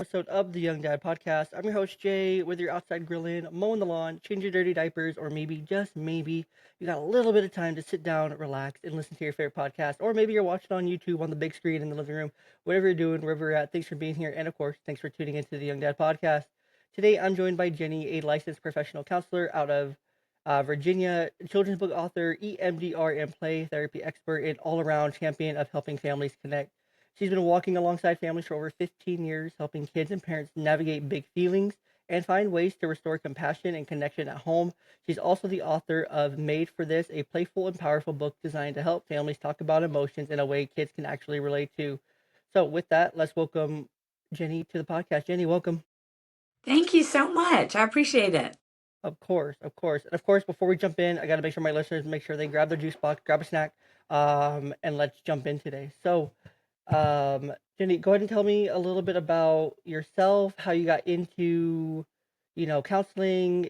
episode of the Young Dad Podcast. I'm your host, Jay, whether you're outside grilling, mowing the lawn, changing dirty diapers, or maybe, just maybe, you got a little bit of time to sit down, relax, and listen to your favorite podcast. Or maybe you're watching on YouTube on the big screen in the living room. Whatever you're doing, wherever you're at, thanks for being here. And of course, thanks for tuning into the Young Dad Podcast. Today, I'm joined by Jenny, a licensed professional counselor out of Virginia, children's book author, EMDR and play therapy expert, and all-around champion of helping families connect. She's been walking alongside families for over 15 years, helping kids and parents navigate big feelings and find ways to restore compassion and connection at home. She's also the author of Made for This, a playful and powerful book designed to help families talk about emotions in a way kids can actually relate to. So, with that, let's welcome Jenny to the podcast. Jenny, welcome. Thank you so much. I appreciate it. Of course, of course. And of course, before we jump in, I got to make sure my listeners make sure they grab their juice box, grab a snack, and let's jump in today. So, Jenny, go ahead and tell me a little bit about yourself, how you got into, counseling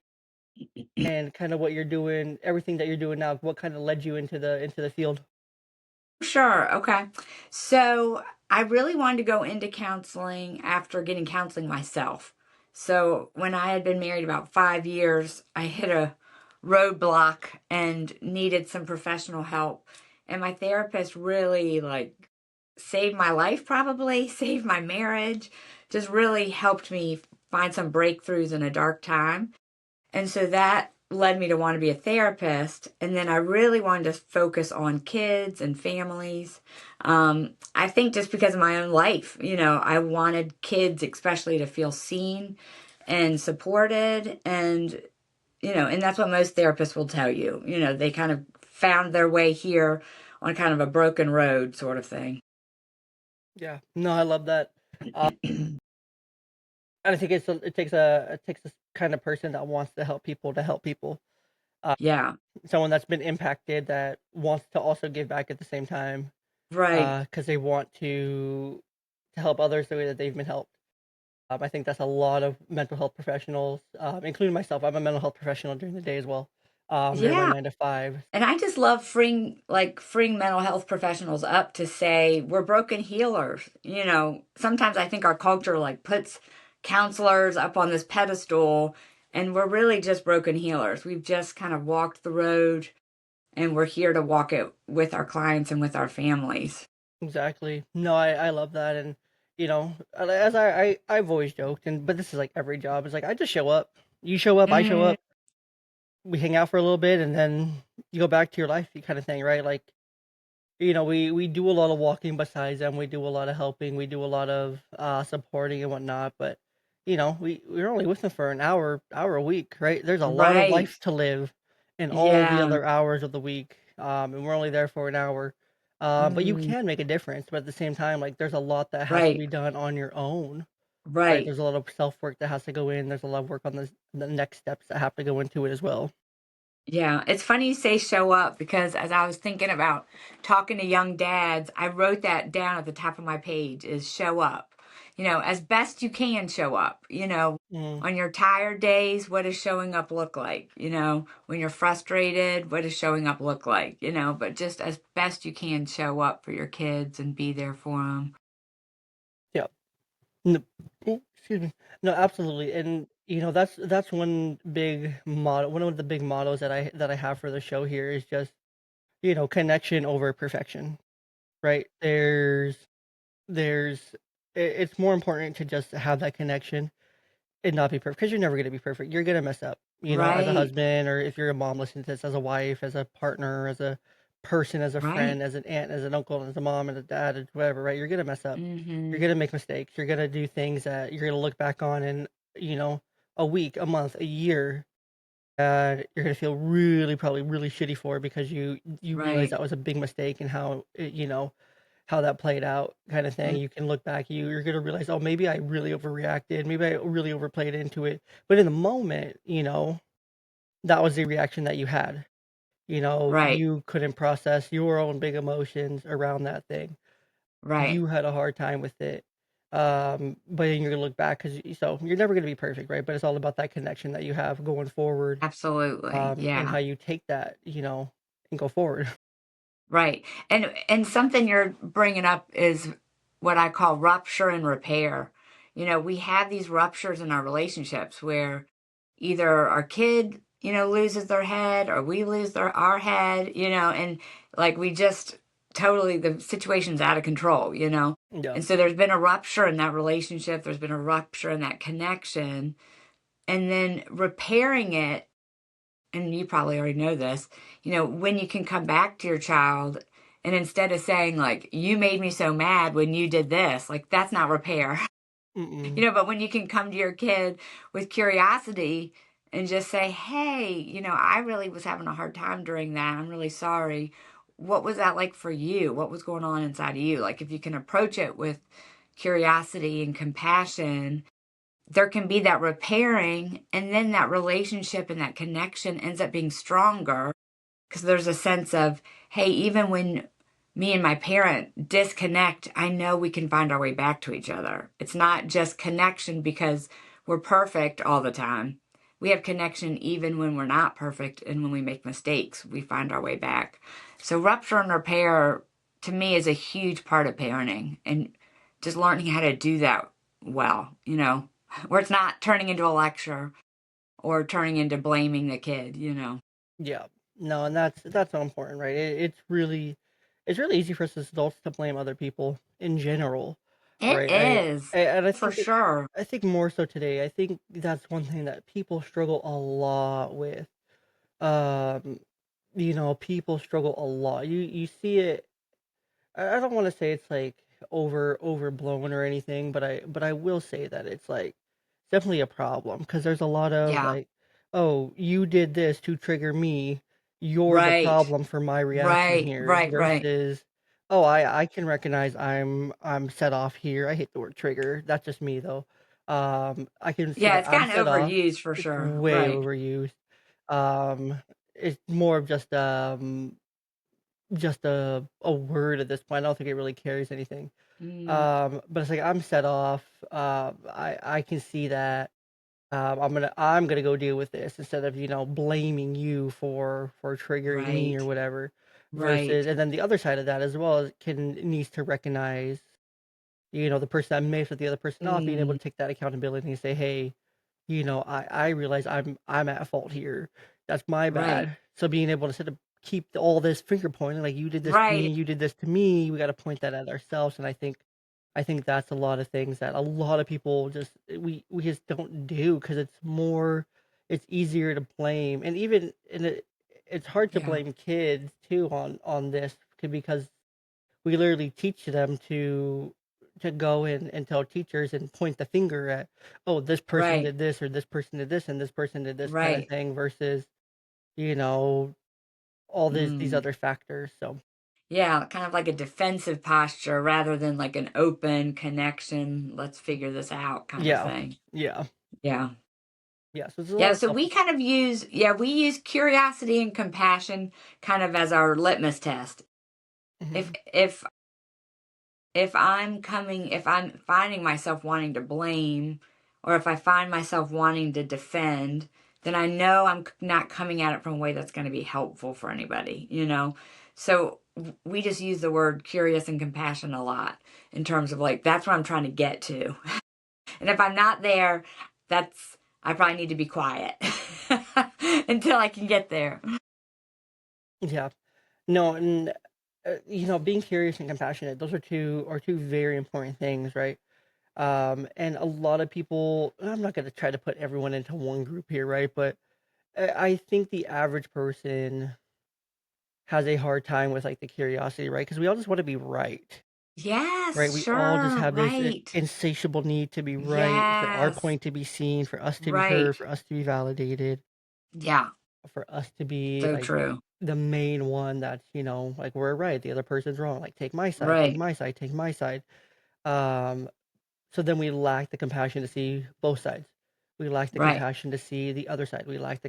and kind of what you're doing, everything that you're doing now. What kind of led you into the field? Sure. Okay. So I really wanted to go into counseling after getting counseling myself. So when I had been married about 5 years, I hit a roadblock and needed some professional help. And my therapist really saved my life, probably saved my marriage, just really helped me find some breakthroughs in a dark time. And so that led me to want to be a therapist. And then I really wanted to focus on kids and families. I think just because of my own life, I wanted kids, especially, to feel seen and supported. And that's what most therapists will tell you. They kind of found their way here on kind of a broken road sort of thing. Yeah, no, I love that. I think it takes a kind of person that wants to help people. Yeah, Someone that's been impacted that wants to also give back at the same time, right. because they want to help others the way that they've been helped. I think that's a lot of mental health professionals, including myself. I'm a mental health professional during the day as well, during my Yeah. 9 to 5. And I just love freeing mental health professionals up to say we're broken healers. Sometimes I think our culture puts counselors up on this pedestal, and we're really just broken healers. We've just kind of walked the road, and we're here to walk it with our clients and with our families. Exactly. No, I love that, and as I've always joked, but this is like every job. It's like I just show up. You show up, I show Mm, up. We hang out for a little bit, and then you go back to your life, you kind of thing, right? Like we do a lot of walking besides them. We do a lot of helping. We do a lot of supporting and whatnot. But we're only with them for an hour a week, right? There's a lot of right. life to live in all the Yeah. other hours of the week, and we're only there for an hour. But you Mm, can make a difference. But at the same time, like there's a lot that has to right. be done on your own, right? Right. There's a lot of self work that has to go in. There's a lot of work on the next steps that have to go into it as well. Yeah, it's funny you say show up because as I was thinking about talking to young dads, I wrote that down at the top of my page is show up. As best you can show up. Mm, On your tired days, what does showing up look like? When you're frustrated, what does showing up look like? But just as best you can show up for your kids and be there for them. yeah. No, excuse me. No, absolutely, and that's one of the big mottos that I have for the show here is just connection over perfection, right? There's it's more important to just have that connection and not be perfect because you're never gonna be perfect. You're gonna mess up, as a Right, husband, or if you're a mom listening to this, as a wife, as a partner, as a person, as a right. friend, as an aunt, as an uncle, as a mom, and a dad, and whatever, right? You're gonna mess up. You're Mm-hmm. gonna make mistakes. You're gonna do things that you're gonna look back on in, you know, a week, a month, a year, and you're gonna feel really, probably really shitty for because you realize Right. that was a big mistake and how how that played out, kind of thing. Mm, You can look back, you're gonna realize, oh, maybe I really overreacted, maybe I really overplayed into it. But in the moment, that was the reaction that you had. right, You couldn't process your own big emotions around that thing. right. You had a hard time with it. But then you're gonna look back so you're never gonna be perfect, right? But it's all about that connection that you have going forward, Absolutely. and Yeah. how you take that, and go forward. Right. And something you're bringing up is what I call rupture and repair. We have these ruptures in our relationships where either our kid, loses their head or we lose our head, and like we just totally, the situation's out of control. Yeah. And so there's been a rupture in that relationship, there's been a rupture in that connection, and then repairing it, and you probably already know this, when you can come back to your child and instead of saying, like, you made me so mad when you did this, like, that's not repair. Mm-mm. But when you can come to your kid with curiosity and just say, hey, I really was having a hard time during that. I'm really sorry. What was that like for you? What was going on inside of you? Like, if you can approach it with curiosity and compassion, there can be that repairing, and then that relationship and that connection ends up being stronger because there's a sense of, hey, even when me and my parent disconnect, I know we can find our way back to each other. It's not just connection because we're perfect all the time. We have connection even when we're not perfect, and when we make mistakes, we find our way back. So, rupture and repair to me is a huge part of parenting, and just learning how to do that well, where it's not turning into a lecture or turning into blaming the kid. Yeah. No, and that's so important, right? It's really easy for us as adults to blame other people in general, It right? is, And I for think sure. I think more so today. I think that's one thing that people struggle a lot with. Um, people struggle a lot. You see it. I don't want to say it's like overblown or anything, but I will say that it's like definitely a problem because there's a lot of Yeah. like, oh, you did this to trigger me. You're the Right. problem for my reaction Right. here Right. Right. versus, oh, I can recognize I'm set off here. I hate the word trigger. That's just me though. I can see Yeah, that it's I'm gotten set off. overused for It's sure. way Right. overused. Um, it's more of just a word at this point. I don't think it really carries anything. Mm, But it's like I'm set off. I can see that. I'm gonna go deal with this instead of blaming you for triggering me or right. whatever. Versus, Right. and then the other side of that as well is needs to recognize the person that may set the other person off, being able Mm, to take that accountability and say, hey, I realize I'm at fault here. That's my right. bad. So being able to sort of keep all this finger pointing, like you did this to me, Right. you did this to me. We got to point that at ourselves, and I think that's a lot of things that a lot of people just we just don't do because it's easier to blame, and it's hard to Yeah. blame kids too on this because we literally teach them to go in and tell teachers and point the finger at, oh, this person Right. did this or this person did this and this person did this kind of Right. thing versus you know all these Mm. other factors. So Yeah, kind of like a defensive posture rather than like an open connection, let's figure this out kind of yeah, thing. yeah, Yeah. yeah. So there's a lot Yeah, of so stuff. we kind of we use curiosity and compassion kind of as our litmus test. If Mhm. if if I'm finding myself wanting to blame, or if I find myself wanting to defend, then I know not coming at it from a way that's going to be helpful for anybody. So we just use the word curious and compassion a lot in terms of like, that's what I'm trying to get to. And if I'm not there, I probably need to be quiet until I can get there. Yeah, no, and being curious and compassionate, those are two very important things, right? And a lot of people, I'm not going to try to put everyone into one group here, right? But I think the average person has a hard time with like the curiosity, right? Because we all just want to be right, right? Yes, We all just sure, have this right. insatiable need to be right, for our Yes, point to be seen, for us to be heard, right. for us to be validated, Yeah, for us to be so like true. the main one that's like we're right, the other person's wrong. Like take my side, take Right, my side, take my side. Um, So then we lack the compassion to see both sides. We lack the right. compassion to see the other side. We lack the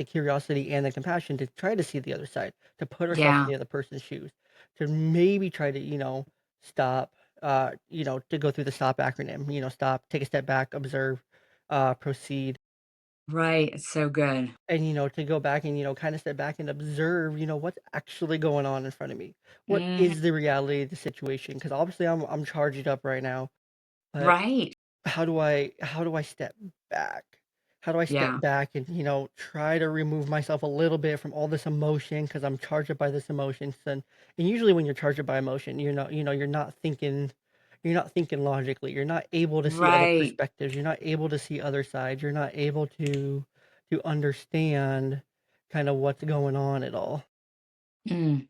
curiosity and the compassion to try to see the other side, to put ourselves in Yeah, the other person's shoes, to maybe try to, stop, to go through the stop acronym, stop, take a step back, observe, proceed. right. It's so good. And, to go back and, kind of step back and observe, what's actually going on in front of me. What Mhm. is the reality of the situation? Because obviously I'm charged up right now, but Right. how do I step back? How do I step Yeah. back and, try to remove myself a little bit from all this emotion because I'm charged up by this emotion. And usually when you're charged up by emotion, you're not thinking logically. You're not able to see other Right. perspectives. You're not able to see other sides. You're not able to understand kind of what's going on at all. Mm.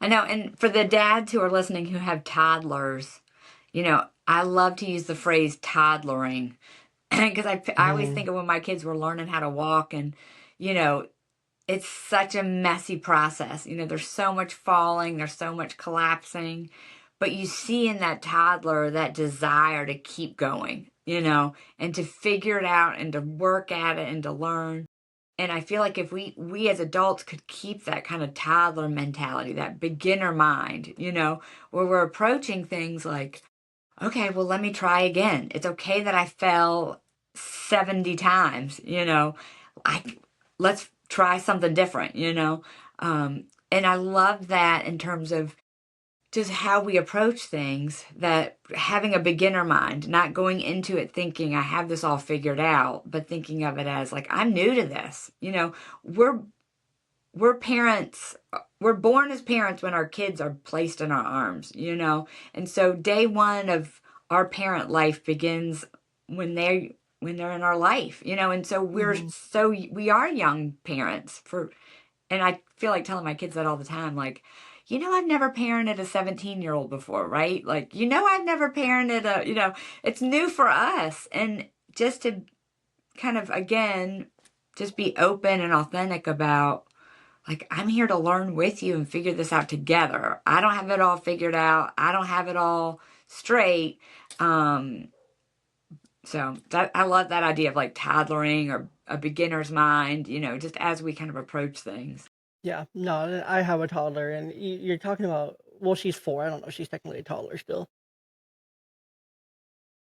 I know. And for the dads who are listening who have toddlers, I love to use the phrase toddlering because I always Hmm. think of when my kids were learning how to walk, and, you know, it's such a messy process. There's so much falling, there's so much collapsing, but you see in that toddler that desire to keep going, and to figure it out and to work at it and to learn. And I feel like if we as adults could keep that kind of toddler mentality, that beginner mind, where we're approaching things like, okay, well, let me try again. It's okay that I fell 70 times, I let's try something different, and I love that in terms of just how we approach things, that having a beginner mind, not going into it thinking I have this all figured out, but thinking of it as like, I'm new to this. We're we're parents, we're born as parents when our kids are placed in our arms, and so day one of our parent life begins when they're in our life, and so Hmm. we are young parents for. And I feel like telling my kids that all the time, like, I've never parented a 17-year-old before, right? Like, I've never parented it's new for us. And just to kind of, again, just be open and authentic about, like, I'm here to learn with you and figure this out together. I don't have it all figured out. I don't have it all straight. Um, so I love that idea of like toddlering or a beginner's mind, just as we kind of approach things. Yeah, no, I have a toddler, and you're talking about. Well, she's 4. I don't know. She's technically a toddler still.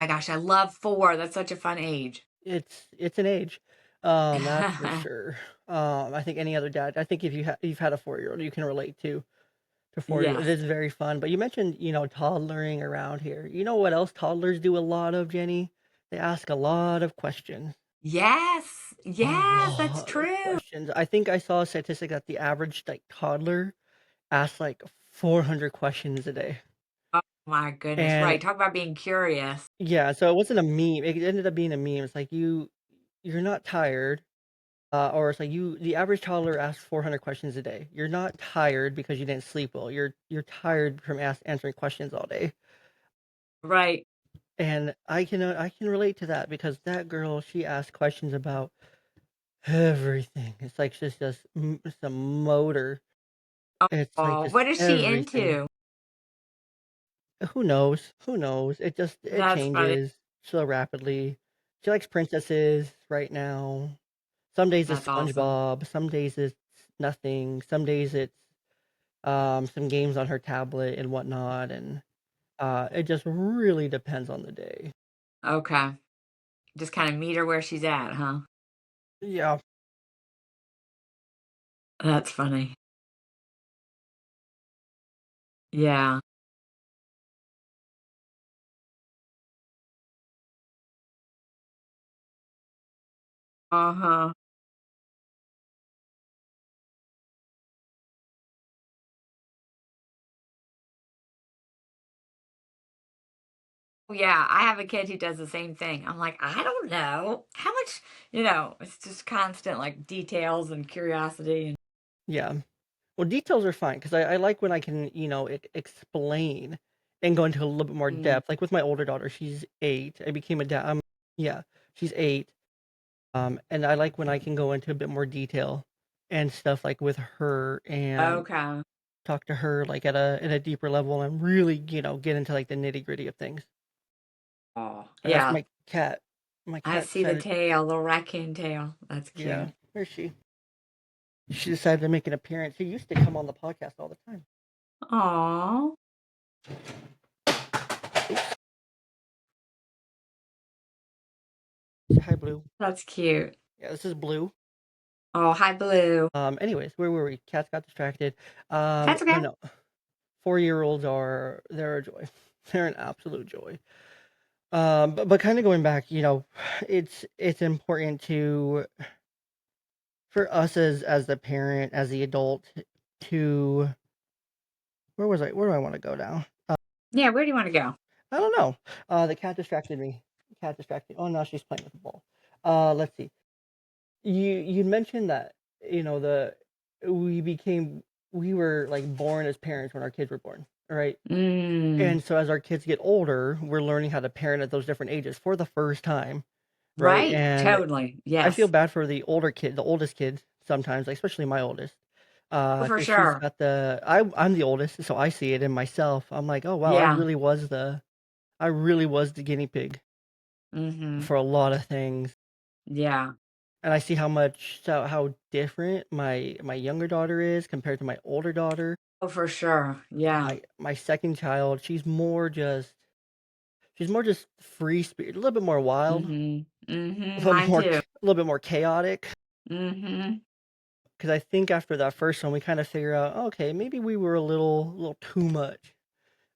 My gosh, I love 4. That's such a fun age. It's an age, that's for sure. I think any other dad. I think if you've had a 4-year-old, you can relate to 4-year. It Yes. is very fun. But you mentioned toddlering around here. You know what else toddlers do a lot of, Jenny? They ask a lot of questions. Yes. A Yes, that's lot of true. questions. I think I saw a statistic that the average like toddler asks like 400 questions a day. Oh my goodness. And Right. Talk about being curious. yeah, so it wasn't a meme. It ended up being a meme. It's like you're not tired, or it's like the average toddler asks 400 questions a day. You're not tired because you didn't sleep well. You're tired from answering questions all day. Right. And I can relate to that because that girl, she asked questions about everything. It's like she's just it's a motor. It's like Oh, just what is she everything. into? Who knows? Who knows? It That's funny. changes so rapidly. She likes princesses right now. Some days it's That's awesome. SpongeBob, some days it's nothing, some days it's some games on her tablet and whatnot, and it just really depends on the day. Okay. Just kind of meet her where she's at, huh? Yeah. That's funny. Yeah. Uh-huh. Yeah, I have a kid who does the same thing. I'm like, I don't know. How much, it's just constant like details and curiosity and Yeah. Well, details are fine because I like when I can, explain and go into a little bit more Mm. depth. Like with my older daughter, she's 8. I became a dad. Yeah, she's 8. And I like when I can go into a bit more detail and stuff like with her and Okay. talk to her like at a deeper level and really, get into like the nitty gritty of things. Oh, And that's yeah. my cat. My I cat see the decided, tail, the raccoon tail. That's yeah, cute. where's she? She decided to make an appearance. She used to come on the podcast all the time. Oh, Oops. Say hi, Blue. that's cute. Yeah, this is Blue. Oh, hi, Blue. Anyways, where were we? Cats got distracted. That's But okay. no, 4-year-olds they're a joy. They're an absolute joy. But kind of going back, it's important for us as the parent, as the adult, to where was I? Where do I want to go now? Yeah, where do you want to go? I don't know. The cat distracted me. Cat distracted. Oh, now she's playing with the ball. Let's see. You mentioned that the we became we were like born as parents when our kids were born, right? Mm, And so as our kids get older, we're learning how to parent at those different ages for the first time, right? right. And Totally. I feel Yes. bad for the oldest kids sometimes, like, especially my oldest, Oh, for because she's sure. got I'm the oldest, so I see it in myself. I'm like, oh wow, Yeah. I really was the guinea pig Mm-hmm. for a lot of things, Yeah. and I see how different my younger daughter is compared to my older daughter. Oh, for sure. Yeah. My second child, she's more just free spirit, a little bit more wild, Mm-hmm. a Mm-hmm. little Mine more too. a little bit more chaotic. Mm-hmm. Because I think after that first one, we kind of figure out, okay, maybe we were a little too much.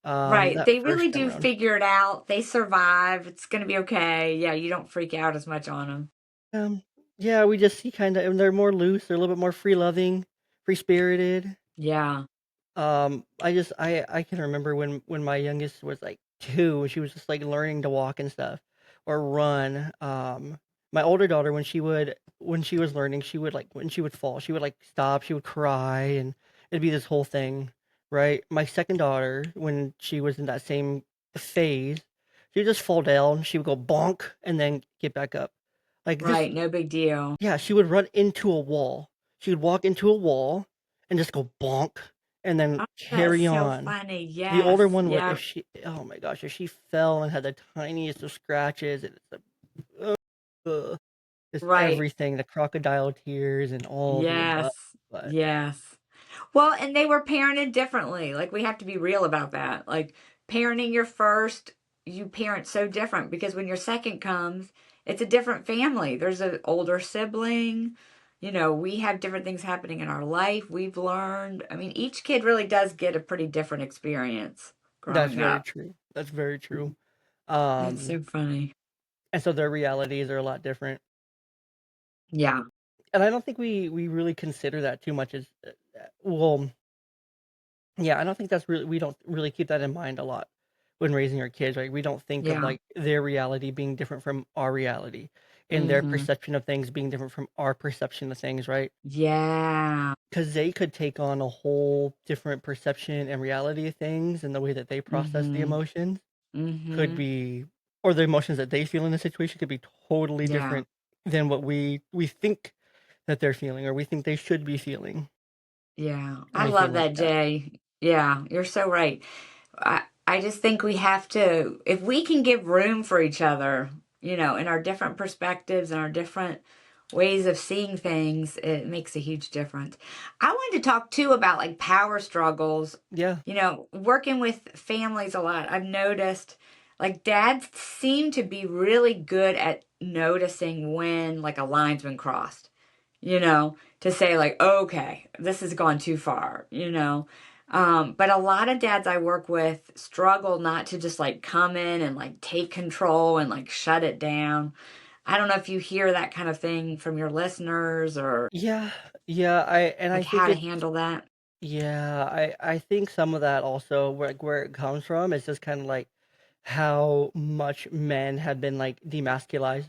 Right. That They first really time do around. figure it out. They survive. It's going to be okay. Yeah, you don't freak out as much on them. Um, yeah, we just see kind of, and they're more loose. They're a little bit more free loving, free spirited. Yeah. I can remember when my youngest was like 2, and she was just like learning to walk and stuff or run. My older daughter, when she was learning, she would like when she would fall, she would like stop, she would cry, and it'd be this whole thing, right? My second daughter, when she was in that same phase, she would just fall down, she would go bonk and then get back up. Like this, Right. No big deal. yeah, she would run into a wall. She would walk into a wall and just go bonk and then Oh, that's carry so on. funny. The Yes. older one would, Yeah. oh my gosh, if she fell and had the tiniest of scratches, it's Right. everything, the crocodile tears and all the above. Yes. But Yes. Well, and they were parented differently. Like, we have to be real about that. Like, parenting your first, you parent so different because when your second comes, it's a different family. There's an older sibling. We have different things happening in our life. We've learned. I mean, each kid really does get a pretty different experience that's growing very up. true. That's very true. That's Um, so funny. and so their realities are a lot different. Yeah. And I don't think we really consider that too much as well. Yeah, I don't think we don't really keep that in mind a lot when raising our kids, right? We don't think of Yeah. like their reality being different from our reality and their Mm-hmm. perception of things being different from our perception of things, right? Yeah. Because they could take on a whole different perception and reality of things, and the way that they process the Mm-hmm. emotions could Mm-hmm. be, or the emotions that they feel in the situation could be totally Yeah. different than what we think that they're feeling or we think they should be feeling Yeah, or I anything love like that, that. Jay. Yeah, you're so right. I just think we have to, if we can give room for each other, in our different perspectives and our different ways of seeing things, it makes a huge difference. I wanted to talk too about like power struggles. Yeah, Working with families a lot, I've noticed like dads seem to be really good at noticing when like a line's been crossed, to say like, okay, this has gone too far. But a lot of dads I work with struggle not to just like come in and like take control and like shut it down. I don't know if you hear that kind of thing from your listeners or yeah, yeah. I like think how to it's handle that. Yeah, I think some of that also where it comes from is just kind of like how much men have been like demasculized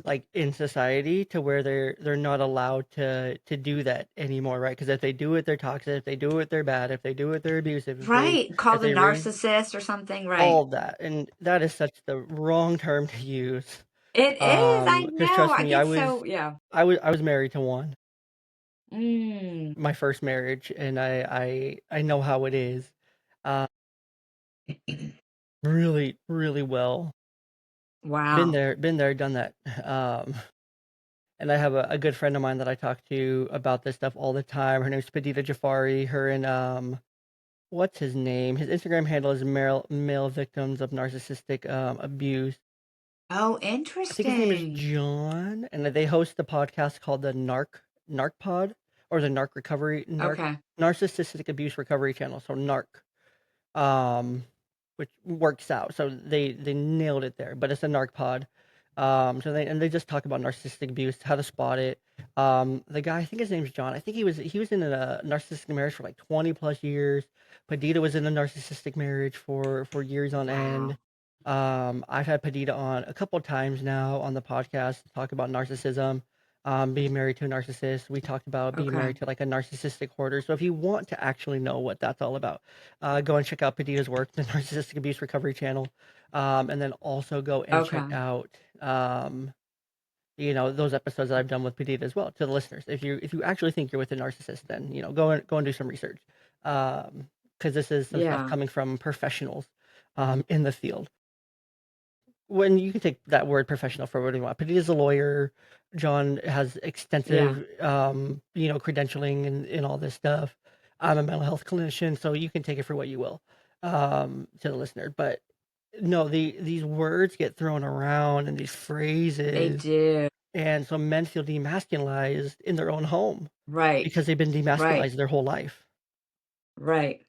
like in society to where they're not allowed to do that anymore, right? Because if they do it, they're toxic. If they do it, they're bad. If they do it, they're abusive. Right. If Called a they raise narcissist or something. Right. all that, and that is such the wrong term to use. It is. I Because know. trust I me, get so, yeah. I was married to one, Mm. my first marriage, and I know how it is. Uh, really, really well. Wow. Been there, done that. Um, and I have a good friend of mine that I talk to about this stuff all the time. Her name's Padita Jafari. Her and what's his name? His Instagram handle is male victims of narcissistic abuse. Oh, I think his name is interesting. John, and they host a podcast called the Narc Pod or the Okay. Narcissistic Abuse Recovery Channel. So Narc, um, which works out. So they nailed it there. But it's a narc pod. So they just talk about narcissistic abuse, how to spot it. The guy, I think his name's John. I think he was in a narcissistic marriage for like 20 plus years. Padita was in a narcissistic marriage for years on end. Wow. I've had Padita on a couple of times now on the podcast to talk about narcissism, being married to a narcissist. We talked about being Okay. married to like a narcissistic hoarder. So if you want to actually know what that's all about, go and check out Padita's work, the Narcissistic Abuse Recovery Channel, and then also go and check Okay. out those episodes that I've done with Padita as well to the listeners. If you actually think you're with a narcissist, then go and do some research, because this is some stuff Yeah. coming from professionals in the field. When you can take that word professional for what you want. But he is a lawyer. John has Yeah. extensive, credentialing and all this stuff. I'm a mental health clinician, so you can take it for what you will, to the listener. But no, these words get thrown around and these They phrases, do. and so men feel demasculinized in their own home Right. because they've been Right. demasculinized their whole life. Right.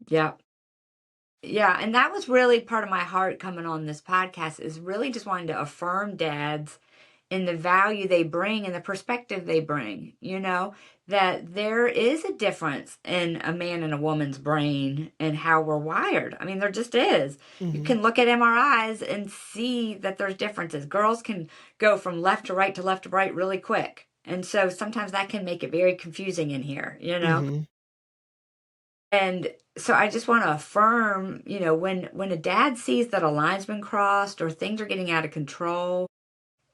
Yeah. Yeah. And that was really part of my heart coming on this podcast is really just wanting to affirm dads in the value they bring and the perspective they bring, that there is a difference in a man and a woman's brain and how we're wired. I mean, there just is. You Hmm. can look at MRIs and see that there's differences. Girls can go from left to right to left to right really quick. And so sometimes that can make it very confusing in here. Hmm. And so I just want to affirm, when a dad sees that a line's been crossed or things are getting out of control,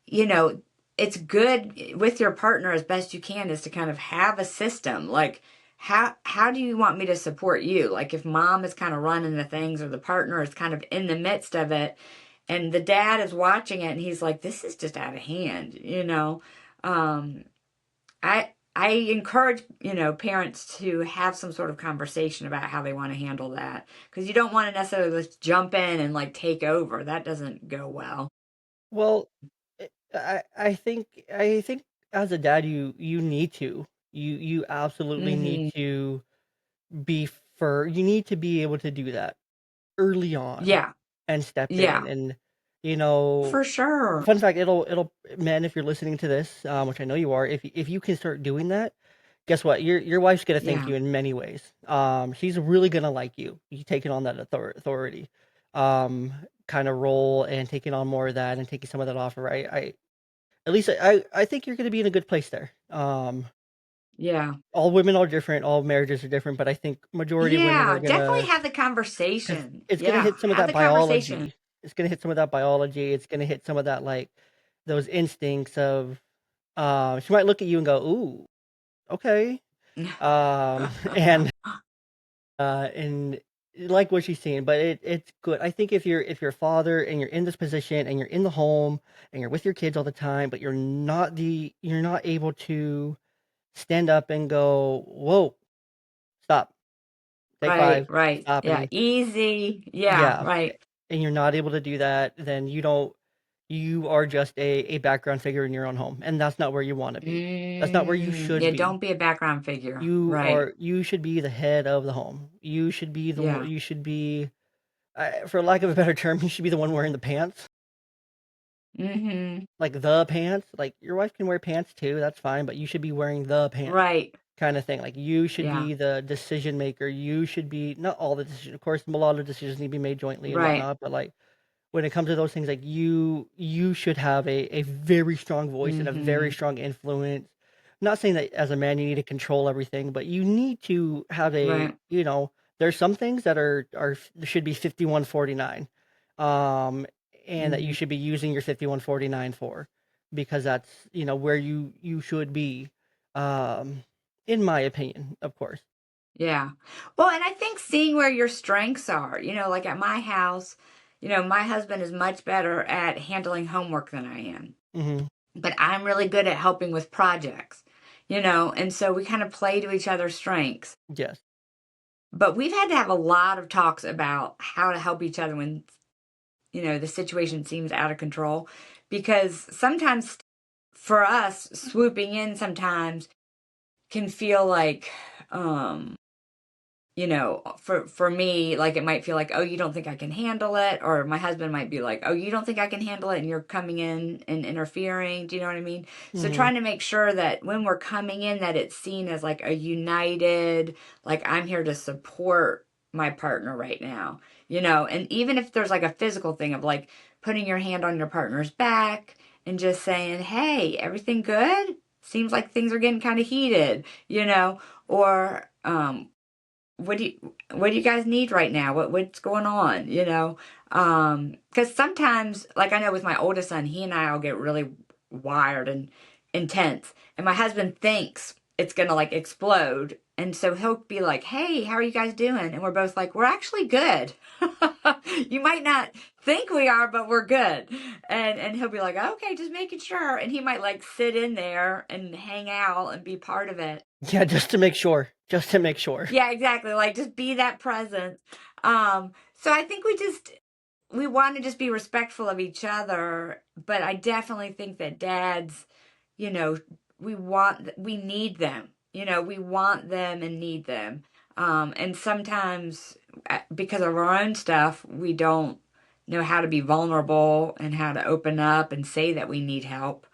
you know, it's good with your partner as best you can is to kind of have a system. Like, how do you want me to support you? Like, if mom is kind of running the things or the partner is kind of in the midst of it, and the dad is watching it, and he's like, "This is just out of hand." Um, I encourage parents to have some sort of conversation about how they want to handle that because you don't want to necessarily just jump in and like take over. That doesn't go well. Well, I think as a dad, you need to you absolutely need Mm-hmm. to you need to be able to do that early on Yeah. and step in. Yeah. And you know For sure. fun fact, it'll men, if you're listening to this, which I know you are, if you can start doing that, guess what, your wife's gonna thank Yeah. you in many ways. She's really gonna like you taking on that authority, kind of role, and taking on more of that and taking some of that off her. I At least I think you're gonna be in a good place there. Yeah. All women are different, all marriages are different, but I think majority of women Yeah. are Definitely gonna, have the because conversation. it's gonna Yeah. hit some of Have that the conversation. biology. It's gonna hit some of that biology. It's gonna hit some of that, like, those instincts of, she might look at you and go, "Ooh, okay," and and like what she's saying, but it's good. I think if you're a father and you're in this position and you're in the home and you're with your kids all the time, but you're not able to stand up and go, "Whoa, stop, take Right. 5, Right. stop," Yeah. and Easy. Yeah. yeah, Right. and you're not able to do that, then you are just a background figure in your own home, and that's not where you wanna be. That's not where you should Yeah. be. Don't be a background figure. Right. You should be the head of the home. Yeah. You should be, for lack of a better term, you should be the one wearing the pants, Mm-hmm. like the pants. Like, your wife can wear pants too, that's fine, but you should be wearing the pants, Right. kind of thing. Like, you should Yeah. be the decision maker. You should be, not all the decisions, of course, a lot of decisions need to be made jointly and Right. whatnot, but like, when it comes to those things, like, you should have a very strong voice and a very Mm-hmm. strong influence. Not saying that as a man you need to control everything, but you need to have Right. there's some things that are should be 5149, um, and that you Mm-hmm. should be using your 5149 for, because that's, where you should be, um, in my opinion, of course. Yeah. Well, and I think seeing where your strengths are, like at my house, my husband is much better at handling homework than I am, Hmm. but I'm really good at helping with projects, and so we kind of play to each other's strengths. Yes. But we've had to have a lot of talks about how to help each other when, the situation seems out of control because sometimes for us, swooping in sometimes can feel like, um, for me, like it might feel like, oh, you don't think I can handle it, or my husband might be like, oh, you don't think I can handle it, and you're coming in and interfering. Do you know what I mean? So Hmm. trying to make sure that when we're coming in, that it's seen as like a united, like I'm here to support my partner right now, and even if there's like a physical thing of like putting your hand on your partner's back and just saying, hey, everything good? Seems like things are getting kind of heated, or what do you guys need right now? What's going on? Because sometimes, like I know with my oldest son, he and I'll get really wired and intense, and my husband thinks it's gonna like explode, and so he'll be like, "Hey, how are you guys doing?" And we're both like, "We're actually good." You might not think we are, but we're good. And he'll be like, "Okay, just making sure," and he might like sit in there and hang out and be part of it. Yeah, just to make sure. Just to make sure. Yeah, exactly. Like just be that presence. So I think we want to just be respectful of each other, but I definitely think that dads, you know, we need them. We want them and need them. And sometimes because of our own stuff, we don't know how to be vulnerable and how to open up and say that we need help.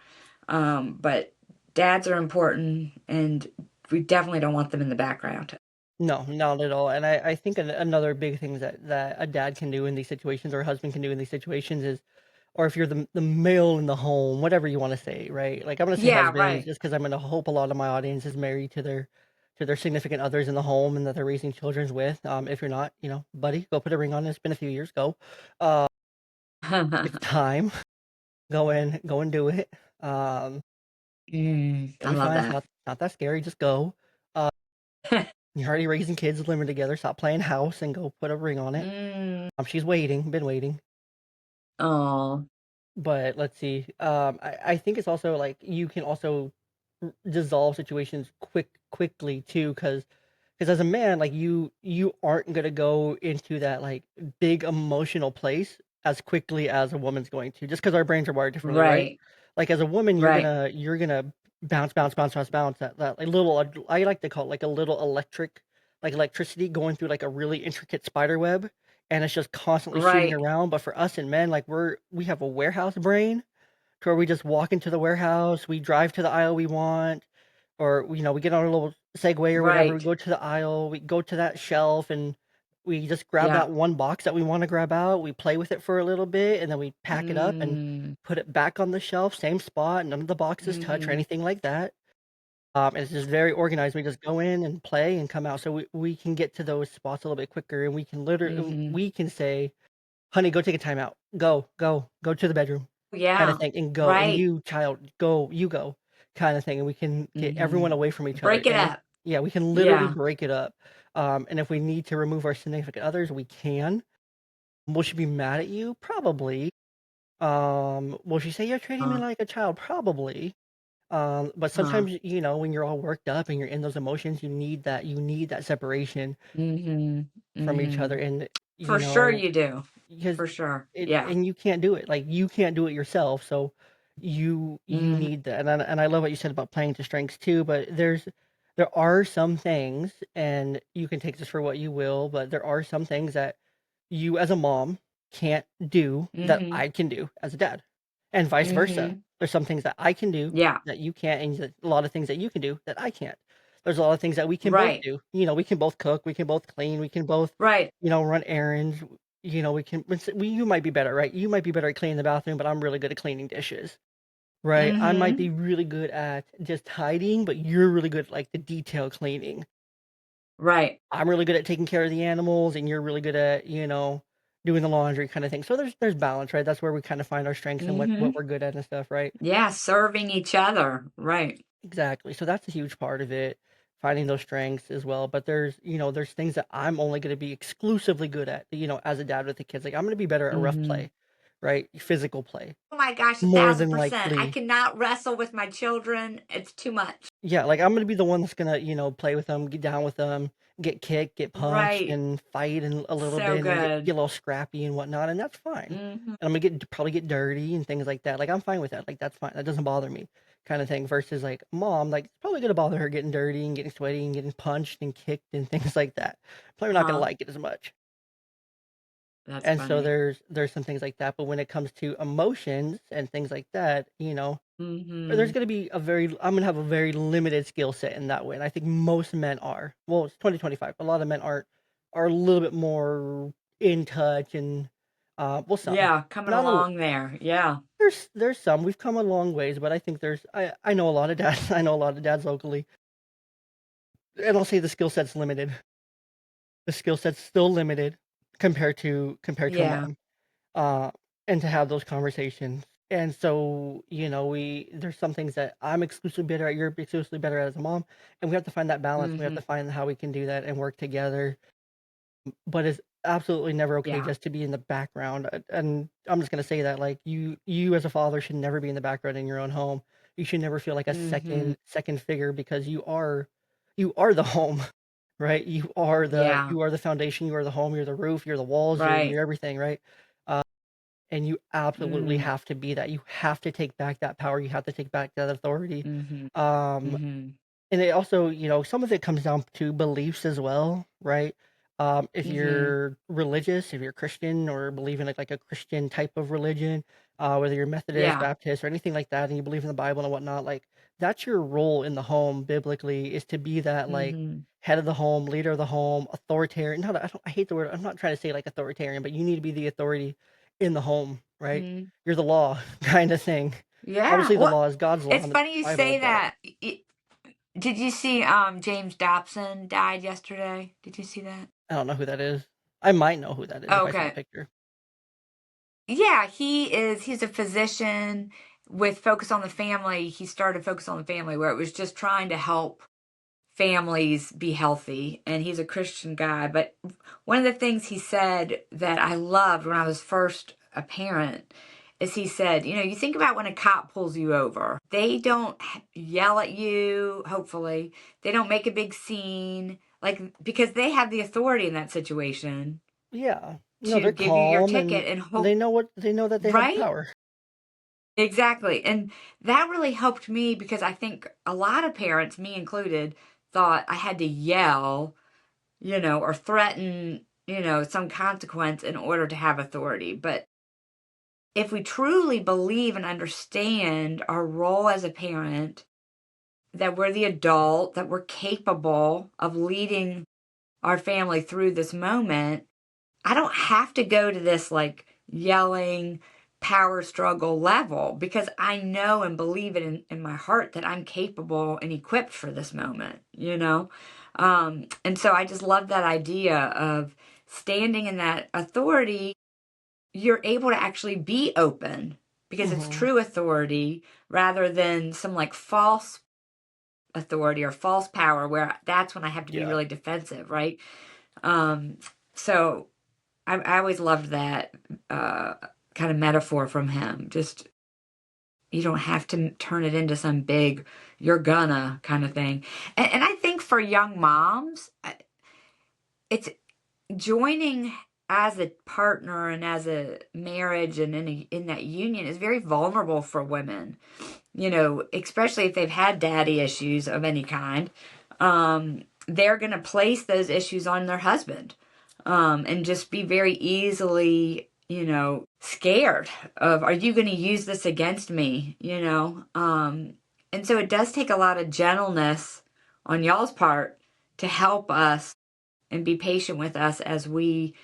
But dads are important, and we definitely don't want them in the background. No, not at all. And I think another big thing that a dad can do in these situations or a husband can do in these situations is, or if you're the male in the home, whatever you want to say, right? Like I'm gonna say Yeah, husbands right. just because I'm gonna hope a lot of my audience is married to their significant others in the home and that they're raising children with. If you're not, buddy, go put a ring on it. It's been a few years. Go. It's time. Go and do it. It'll I be love fine. It's that. not that scary. Just go. Uh, you're already raising kids, living together. Stop playing house and go put a ring on it. Mm. She's waiting, been waiting. Oh. But let's see. I think it's also like you can also dissolve situations quickly too, because as a man, like you aren't gonna go into that like big emotional place as quickly as a woman's going to, just because our brains are wired differently, right? Right. Like as a woman, Right. you're gonna bounce that like little I like to call it like a little electricity going through like a really intricate spider web, and it's just constantly shooting Right. around. But for us and men, like we have a warehouse brain to where we just walk into the warehouse, we drive to the aisle we want, or we get on a little Segway or whatever, we Right. go to the aisle, we go to that shelf, and we just grab Yeah. that one box that we want to grab out, we play with it for a little bit, and then we pack it up and Mm. put it back on the shelf, same spot, none of the boxes touch or Mhm. anything like that. And it's just very organized. We just go in and play and come out, so we can get to those spots a little bit quicker, and Mhm. we can say, "Honey, go take a timeout. Go to the bedroom." Kinda Yeah. thing, and go, and Right. "You child, go, you go," kinda thing, and we can get everyone Mhm. away from each other, Break it and if up. yeah, we can literally Yeah. break it up, and if we need to remove our significant others, we can. Will she be mad at you? Probably. Will she say, "You're treating me Uh, like a child?" Probably. But huh. sometimes, when you're all worked up and you're in those emotions, you need that separation Mhm. from each other, Mhm. and, For sure you do. because For sure. it Yeah. and you can't do it, like, you can't do it yourself, so you Mhm. need that, and I love what you said about playing to strengths too, but there are some things, and you can take this for what you will, but there are some things that you as a mom can't do that Mhm. I can do as a dad, and vice versa. Mhm. There's some things that I can do Yeah. that you can't, and a lot of things that you can do that I can't. There's a lot of things that we can both Right. do. We can both cook, we can both clean, we can both, Right. run errands. We can. You might be better, right? You might be better at cleaning the bathroom, but I'm really good at cleaning dishes, right? I might be Mhm. really good at just tidying, but you're really good at like the detail cleaning. Right. I'm really good at taking care of the animals, and you're really good at, doing the laundry kind of thing. So there's balance, right? That's where we kind of find our strengths and what Mhm. we're good at and stuff, right? Yeah, serving each other. Right. Exactly. So that's a huge part of it, finding those strengths as well. But there's things that I'm only going to be exclusively good at, as a dad with the kids. Like I'm going to be better at rough Mhm. play, right? Physical play, Oh my gosh, more than 1,000%. I likely. cannot wrestle with my children. It's too much. Yeah, like I'm going to be the one that's going to, play with them, get down with them, get kicked, get punched, Right. and fight and a little So bit and get good. a little scrappy and whatnot, and that's fine. Mhm. And I'm gonna probably get dirty and things like that. Like, I'm fine with that. Like, that's fine. That doesn't bother me, kind of thing. Versus like mom, like, it's probably gonna bother her getting dirty and getting sweaty and getting punched and kicked and things like that. Probably not gonna Huh. like it as much. That's And so funny. there's some things like that. But when it comes to emotions and things like that, there's Mhm. gonna be I'm gonna have a very limited skill set in that way, and I think most men are. Well, it's 2025. A lot of men are a little bit more in touch and, well, some. Yeah, coming Not a along there. Yeah. there's some. We've come a long ways, but I think I know a lot of dads. I know a lot of dads locally, and I'll say the skill set's limited. The skill set's still limited compared to a Yeah. mom. uh, and to have those conversations. And so, we there's some things that I'm exclusively better at, you're exclusively better at as a mom, and we have to find that balance. We have Mhm. to find how we can do that and work together. But it's absolutely never okay Yeah. just to be in the background. And I'm just gonna say that, like, you as a father should never be in the background in your own home. You should never feel like a Mhm. second figure because you are the home, right? Yeah. You are the foundation, you are the home, you're the roof, you're the walls, Right. you're everything, right? And you absolutely Mhm. have to be that. You have to take back that power, you have to take back that authority. Mhm. Um, Mhm. and it also, some of it comes down to beliefs as well, right? If Mhm. you're religious, if you're Christian or believe in like a Christian type of religion, whether you're Methodist, Yeah. Baptist, or anything like that, and you believe in the Bible and whatnot, like, that's your role in the home biblically, is to be that, like, Mhm. head of the home, leader of the home, authoritarian. Not, I hate the word. I'm not trying to say like authoritarian, but you need to be the authority in the home, right? Mhm. You're the law, kind of thing. Yeah. Obviously, the Well, law is God's law it's in the funny you Bible, say but that. Did you see James Dobson died yesterday? Did you see that? I don't know who that is. I might know who that is if I saw a Okay. picture. Yeah, he's a physician with Focus on the Family. He started Focus on the Family where it was just trying to help families be healthy, and he's a Christian guy. But one of the things he said that I loved when I was first a parent is he said, you think about when a cop pulls you over, they don't yell at you, hopefully, they don't make a big scene, like, because they have the authority in that situation Yeah. No, to they're give you your calm ticket and and hope, they know that they have the right? power. Exactly. And that really helped me because I think a lot of parents, me included, thought I had to yell, or threaten, some consequence in order to have authority. But if we truly believe and understand our role as a parent, that we're the adult, that we're capable of leading our family through this moment, I don't have to go to this like yelling power struggle level because I know and believe it in my heart that I'm capable and equipped for this moment. And so I just love that idea of standing in that authority. You're able to actually be open because it's Mhm. true authority rather than some like false authority or false power where that's when I have to be Yeah. really defensive, right? Um, so I always loved that uh, kind of metaphor from him. Just you don't have to turn it into some big "you're gonna" kind of thing. And I think for young moms, it's joining as a partner and as a marriage and in that union is very vulnerable for women. Especially if they've had daddy issues of any kind. They're going to place those issues on their husband and just be very easily, scared of, are you going to use this against me? And so it does take a lot of gentleness on y'all's part to help us and be patient with us as we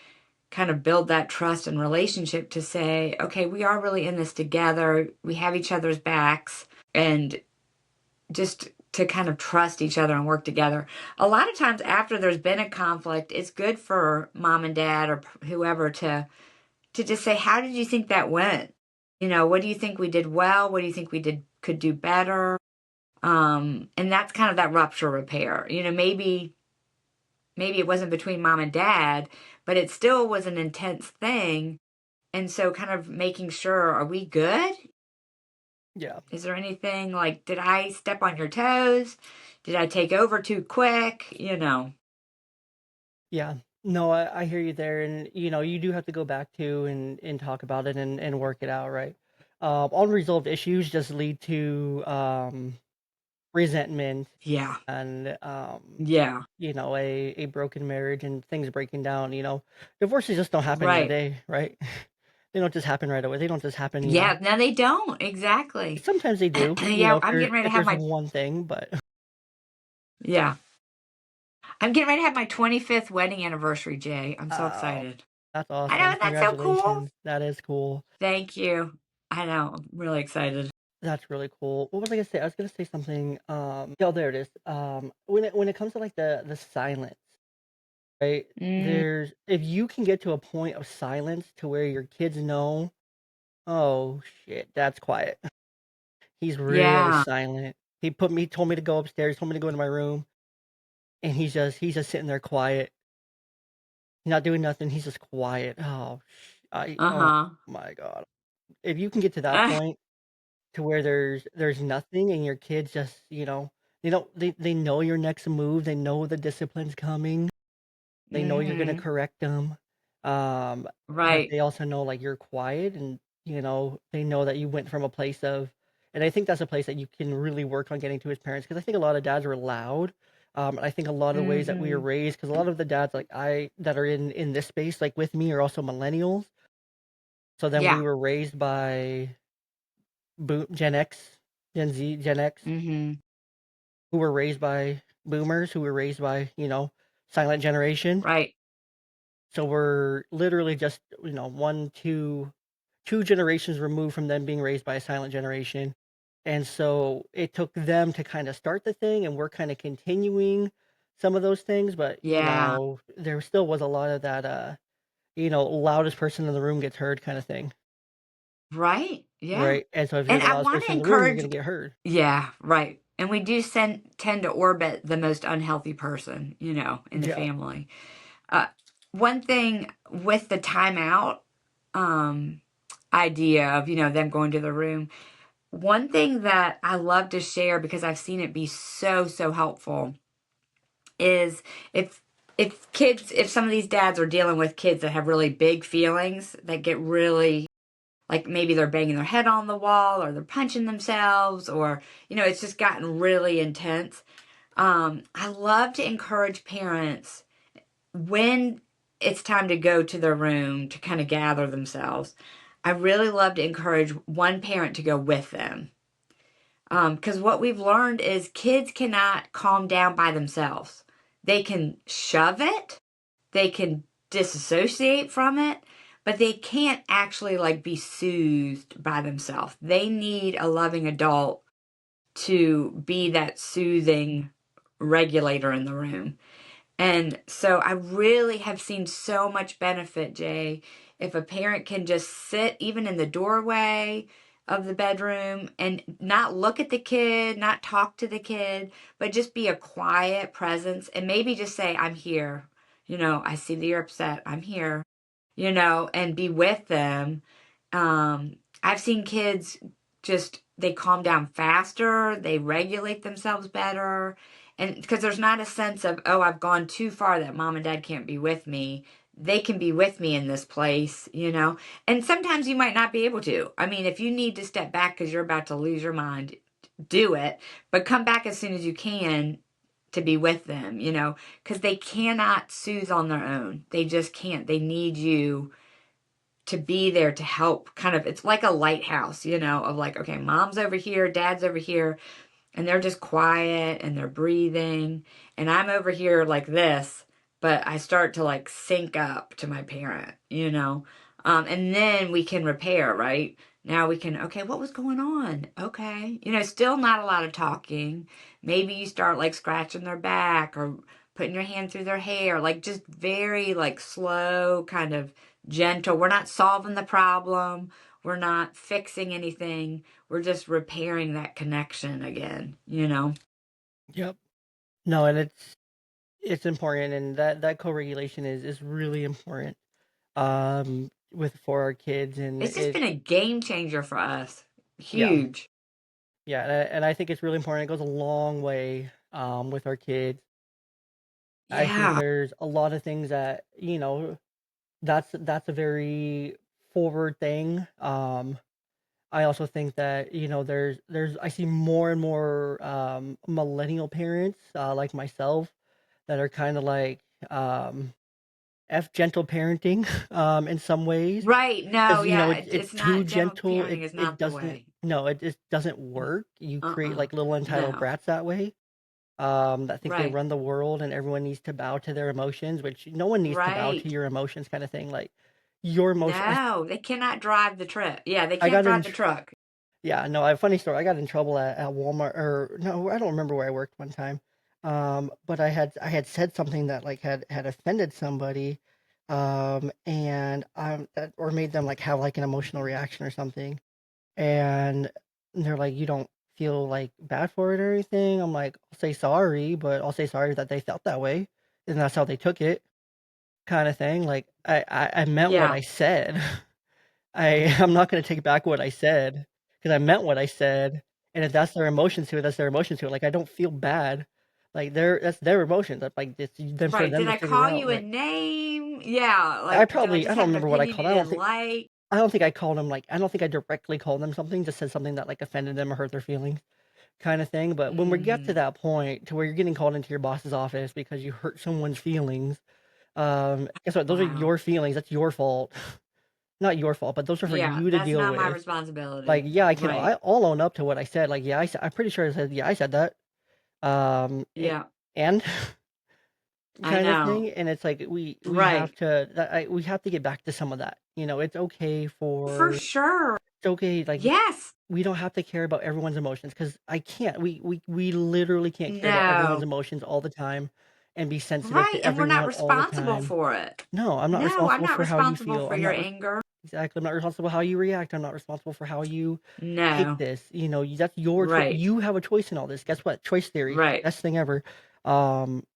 kind of build that trust and relationship to say, okay, we are really in this together. We have each other's backs and just to kind of trust each other and work together. A lot of times after there's been a conflict, it's good for mom and dad or whoever to just say, how did you think that went? What do you think we did well? What do you think we could do better? And that's kind of that rupture repair. Maybe it wasn't between mom and dad, but it still was an intense thing. And so kind of making sure, are we good? Yeah. Is there anything like, did I step on your toes? Did I take over too quick? Yeah. No, I hear you there, and you do have to go back to and talk about it and work it out, right? Unresolved issues just lead to resentment Yeah. and Yeah. a broken marriage and things breaking down. Divorces just don't happen in a Right. day, right? They don't just happen right away. They don't just happen. Yeah. No, they don't. Exactly. Sometimes they do. Yeah. If I'm there's getting ready to if have there's my, one thing, but yeah. I'm getting ready to have my 25th wedding anniversary, Jay. I'm so oh, excited. that's I know. awesome. That's so cool. Congratulations. That is cool. Thank you. I know. I'm really excited. That's really cool. What was I gonna say? I was gonna say something. Oh, there it is. When it comes to like the silence, right? Mm, There's if you can get to a point of silence to where your kids know, oh shit, that's quiet. He's really yeah. silent. Told me to go upstairs, told me to go into my room, and he's just sitting there quiet. He's not doing nothing. He's just quiet. Oh Uh my god. If you can get to that huh. point to where there's nothing and your kids just, they know your next move, they know the discipline's coming, they know you're gonna Hmm. correct them, but Right. they also know, like, you're quiet and, they know that you went from a place of and I think that's a place that you can really work on getting to as parents because I think a lot of dads are loud, I think a lot of the ways that we were Hmm. raised, because a lot of the dads, like, that are in this space, like, with me are also millennials, so then we Yeah. were raised by Gen X, Gen Z, Gen X, Hmm. who were raised by boomers, who were raised by, silent generation. Right. So we're literally just, two generations removed from them being raised by a silent generation. And so it took them to kind of start the thing, and we're kind of continuing some of those things, but Yeah. there still was a lot of that loudest person in the room gets heard kind of thing. Right. Yeah. Right. And so if you're And the I loudest want to person in the room, you're gonna encourage, get heard. yeah, right. And we do tend to orbit the most unhealthy person, in the Yeah. family. Uh, One thing with the timeout um, idea of, them going to the room, one thing that I love to share because I've seen it be so, so helpful is if if some of these dads are dealing with kids that have really big feelings that get really, like, maybe they're banging their head on the wall or they're punching themselves, or it's just gotten really intense. I love to encourage parents when it's time to go to their room to kind of gather themselves. I really love to encourage one parent to go with them. Because what we've learned is kids cannot calm down by themselves. They can shove it, they can disassociate from it, but they can't actually like be soothed by themselves. They need a loving adult to be that soothing regulator in the room. And so I really have seen so much benefit, Jay, if a parent can just sit even in the doorway of the bedroom and not look at the kid, not talk to the kid, but just be a quiet presence and maybe just say, I'm here. I see that you're upset. I'm here, and be with them. I've seen kids just, they calm down faster, they regulate themselves better. And because there's not a sense of, oh, I've gone too far that mom and dad can't be with me. They can be with me in this place. And sometimes you might not be able to. I mean, if you need to step back because you're about to lose your mind, do it, but come back as soon as you can to be with them, because they cannot soothe on their own. They just can't. They need you to be there to help. Kind of, it's like a lighthouse, of like, okay, mom's over here, dad's over here, and they're just quiet and they're breathing, and I'm over here like this, but I start to like sync up to my parent. And then we can repair, right? Now we can, okay, what was going on? Okay, still not a lot of talking. Maybe you start like scratching their back or putting your hand through their hair, like just very like slow, kind of gentle. We're not solving the problem, we're not fixing anything, we're just repairing that connection again. Yep. No, and it's important, and that co-regulation is really important, with for our kids, and It's just been a game changer for us. yeah, Huge. yeah, and I think it's really important. It goes a long way, with our kids. I think Yeah. there's a lot of things that, that's a very forward thing. I also think that, there's I see more and more millennial parents like myself that are kind of like um F gentle parenting in some ways. Right. No, 'Cause, yeah, it's it's too not gentle gentle, parenting is it not the doesn't way. no, it just doesn't work. You create, Uh-uh. like, little entitled No. brats that way, that think they Right. run the world and everyone needs to bow to their emotions, which no one needs to bow to Right. your emotions kinda thing, like, your emotion No, they cannot drive the truck. Yeah, they I can't got in drive the tr truck. yeah, no, a funny story, I got in trouble at Walmart or no, I don't remember where I worked one time, but I had said something that, like, had offended somebody, and, that or made them, like, have, like, an emotional reaction or something. And they're like, "You don't feel, like, bad for it or anything?" I'm like, "I'll say sorry, but I'll say sorry that they felt that way, and that's how they took it," kinda thing, like, I meant what Yeah. I said. I'm not gonna take back what I said because I meant what I said, and if that's their emotion to it, that's their emotion to it, like, I don't feel bad. Like, that's their emotions, that's, like, it's then for Right. them Did to I figure call out, you a like name? Yeah. I Like, did I probably I just don't have an remember what I opinion called you didn't like? I don't think I called them, like I don't think I directly called them something, just said something that, like, offended them or hurt their feelings. Kinda thing, but when we get to Hmm. that point to where you're getting called into your boss's office because you hurt someone's feelings, guess what? Those are Wow. your feelings, that's your fault. Not your fault, but those are for Yeah, you to that's deal not my with. Like, responsibility. yeah, Right. I'll own up to what I said, like, yeah, I'm pretty sure I said, "Yeah, I said that." A Yeah, and I kind of know. thing, and it's like Right. we have to get back to some of that, For sure. it's okay, like, Yes. we don't have to care about everyone's emotions because I can't. We literally can't care about everyone's No. emotions all the time and be sensitive Right. to And we're not everyone all the responsible time. for it. No, I'm not No, I'm responsible not for how you responsible feel. for your anger. Exactly. I'm not responsible how you react. I'm not responsible for how you take No. this. That's your choice. Right. You have a choice in all this. Guess what? Choice theory, Right. best thing ever.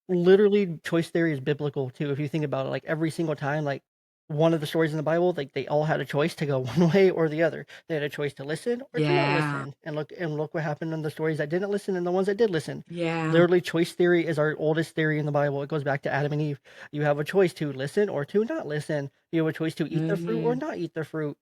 Literally, choice theory is biblical too. If you think about it, like every single time, like one of the stories in the Bible, like they all had a choice to go one way or the other. They had a choice to listen or to not Yeah. listen. And look what happened in the stories that didn't listen and the ones that did listen. Yeah. Literally, choice theory is our oldest theory in the Bible. It goes back to Adam and Eve. You have a choice to listen or to not listen. You have a choice to eat the fruit or Hmm. not eat the fruit.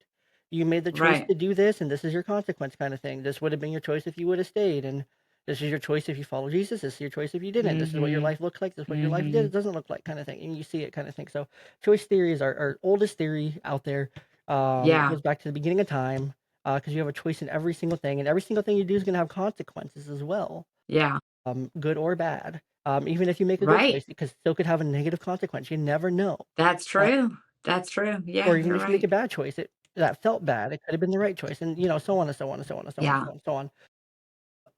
You made the choice Right. to do this, and this is your consequence, kind of thing. This would have been your choice if you would have stayed, and this is your choice if you follow Jesus. This is your choice if you didn't. This is what your Hmm. life looked like. This is what your life did. Hmm. It doesn't look like, kind of thing, and you see it, kind of thing. So, choice theory is our oldest theory out there. It Yeah. goes back to the beginning of time, because you have a choice in every single thing, and every single thing you do is going to have consequences as well, Yeah. good or bad. Even if you make a good choice, Right. because still could have a negative consequence. You never know. That's Uh, true. That's true. Yeah, or even you're if you make a right. bad choice, that felt bad. It could have been the right choice, and so on and so on and so on and so on and Yeah. so on and so on.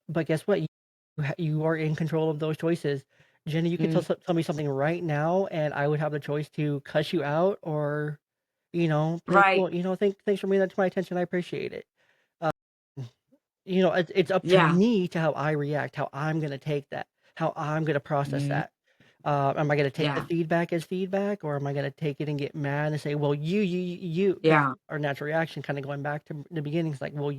But guess what? You are in control of those choices. Jenny, you could Mm. tell me something right now, and I would have the choice to cuss you out or, be like, Right. "Well, thanks for bringing that to my attention. I appreciate it." Uh, it's up to Yeah. me to how I react, how I'm gonna take that, how I'm gonna process Mm. that. Am I gonna take the Yeah. feedback as feedback, or am I gonna take it and get mad and say, "Well, because Yeah. our natural reaction, kinda going back to the beginning, is like, "Well,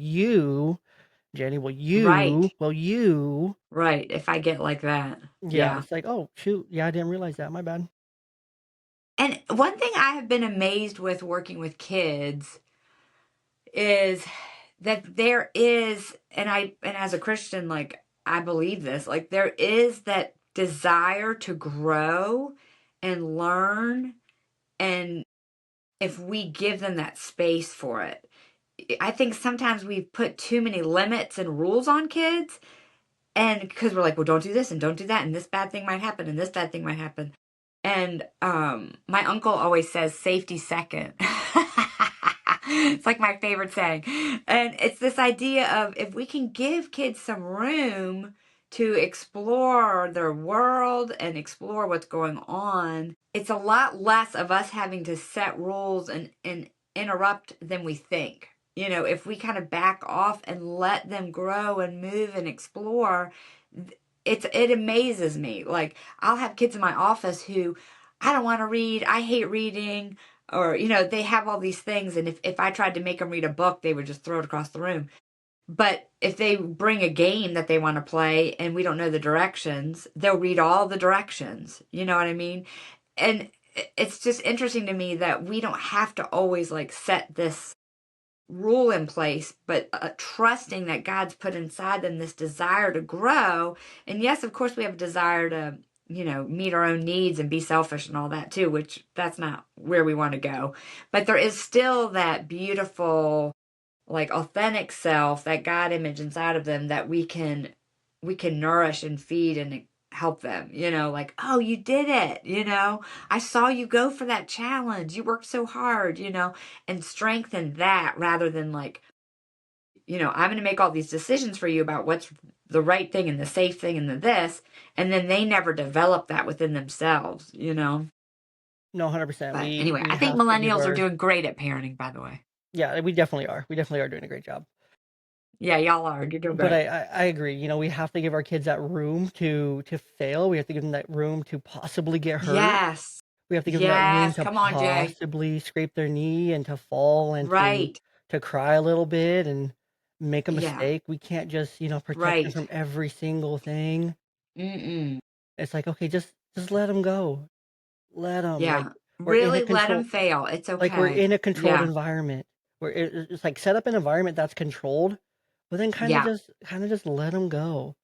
Jenny, Right. well, you." Right. If I get like that. Yeah, Yeah. it's like, "Oh, shoot, yeah, I didn't realize that, my bad." And one thing I have been amazed with working with kids is that there is, and as a Christian, like I believe this, like there is that desire to grow and learn, and if we give them that space for it. I think sometimes we've put too many limits and rules on kids, and because we're like, well, don't do this and don't do that, and this bad thing might happen, and this bad thing might happen. And my uncle always says safety second. It's like my favorite saying. And it's this idea of if we can give kids some room to explore their world and explore what's going on, it's a lot less of us having to set rules and interrupt than we think. If we kind of back off and let them grow and move and explore, it amazes me. Like I'll have kids in my office who I don't want to read, I hate reading, or they have all these things, and if I tried to make them read a book, they would just throw it across the room. But if they bring a game that they want to play and we don't know the directions, they'll read all the directions. You know what I mean? And it's just interesting to me that we don't have to always like set this rule in place, but trusting that God's put inside them this desire to grow. And yes, of course, we have a desire to, meet our own needs and be selfish and all that too, which that's not where we want to go. But there is still that beautiful, like authentic self, that God image inside of them that we can nourish and feed and help them, like, oh, you did it, I saw you go for that challenge, you worked so hard, and strengthen that rather than like, I'm going to make all these decisions for you about what's the right thing and the safe thing and the this, and then they never develop that within themselves. No, 100%. But We anyway, we I think have to give millennials are our doing great at parenting, by the way. yeah, we definitely are. We definitely are doing a great job. Yeah, y'all are. You're doing But great. I agree. We have to give our kids that room to fail. We have to give them that room to possibly get hurt. Yes. We have to give them that room Yes. to Come on, Jay. possibly scrape their knee and to fall and to Right. to cry a little bit and make a Yeah. mistake. We can't just, protect them Right. from every single thing. Mm-mm. It's like, okay, just let them go. Let them. Like Yeah. we're in a Really let them control fail. It's like we're okay. in a controlled Yeah. environment. Where it's like set up an environment that's controlled, but then Yeah. kind of just let them go.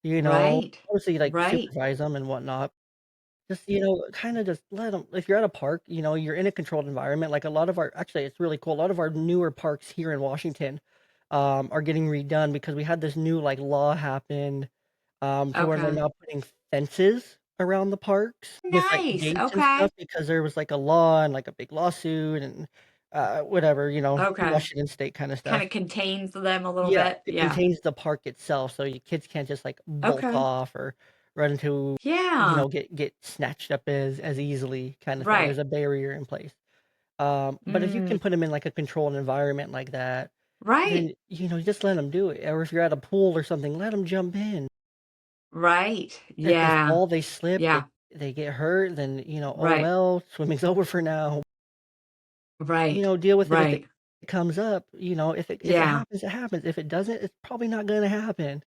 Right. Obviously, like, Right. supervise them and whatnot. Just, kinda just let them. If you're at a park, you're in a controlled environment, like, a lot of our actually, it's really cool, a lot of our newer parks here in Washington, are getting redone because we had this new, like, law happen, to where they're Okay. now putting fences around the parks with, like, Nice. gates and Okay. stuff because there was, like, a law and, like, a big lawsuit and, whatever, Okay. Washington State kinda Kind stuff. of contains them a little Yeah, bit. it Yeah. contains the park itself, so your kids can't just, like, bolt Okay. off or run into Yeah. get snatched up as easily kinda thing. There's Right. a barrier in place. But if you Mm. can put them in, like, a controlled environment like that, then, Right. just let them do it. Or if you're at a pool or something, let them jump in. Right. If they Yeah. fall, they slip, Yeah. they get hurt, then, oh, Right. well, swimming's over for now. Right. Deal with it if it Right. comes up, if it Yeah. happens, it happens. If it doesn't, it's probably not gonna happen.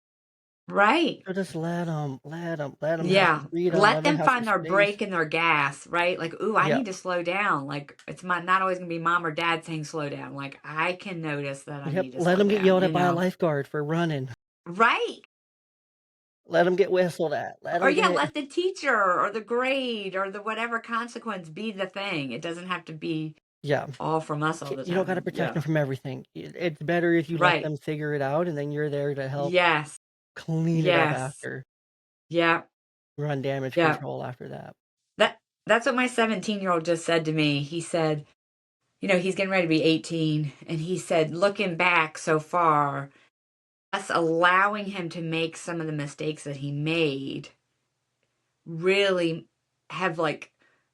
Right. So just let them have Yeah. some freedom, Let let them them have some find their space. break and their gas, right? Like, ooh, I Yeah, need to slow down. Like, it's not always gonna be mom or dad saying slow down. Like, I can notice that I yep, need to let slow them get down, yelled at by a lifeguard for running. Right. Let them get whistled at, let Or them yeah, get let the teacher or the grade or the whatever consequence be the thing. It doesn't have to be yeah, all from us all ki the you don't gotta time. protect them Yeah. from everything. It's better if you let Right. them figure it out, and then you're there to help Yes. clean it up Yes. after, Yeah. run damage Yeah. control after that. That's what my 17-year-old just said to me. He said, he's getting ready to be 18. And he said, looking back so far, us allowing him to make some of the mistakes that he made really have like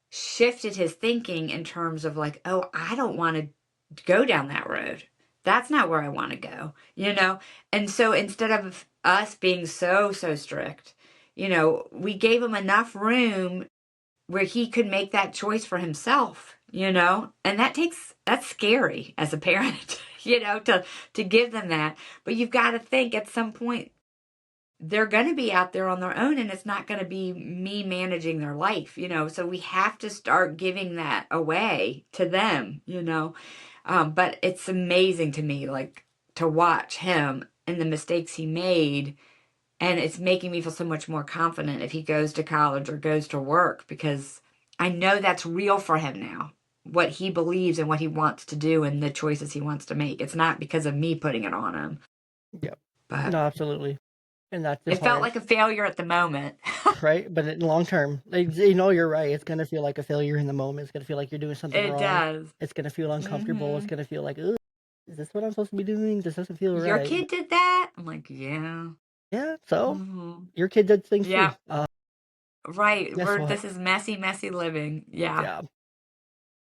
shifted his thinking in terms of like, oh, I don't want to go down that road. That's not where I want to go. And so instead of us being so strict, we gave him enough room where he could make that choice for himself. And that's scary as a parent, to give them that. But you've got to think at some point they're going to be out there on their own and it's not going to be me managing their life. So we have to start giving that away to them. But it's amazing to me, like, to watch him and the mistakes he made, and it's making me feel so much more confident if he goes to college or goes to work because I know that's real for him now. What he believes and what he wants to do and the choices he wants to make. It's not because of me putting it on him. Yep. But No, absolutely, and that's the it felt hard like a failure at the moment. right? But in long term, like, you're right, it's gonna feel like a failure in the moment, it's gonna feel like you're doing something It wrong, does. it's gonna feel uncomfortable, it's Hmm. gonna feel like, "Ugh, is this what I'm supposed to be doing? This doesn't feel Your right." kid did that? I'm like, yeah. Yeah, so Hmm. your kid did things too. Yeah. Right. Guess what? This is messy, messy living. Yeah. Yeah,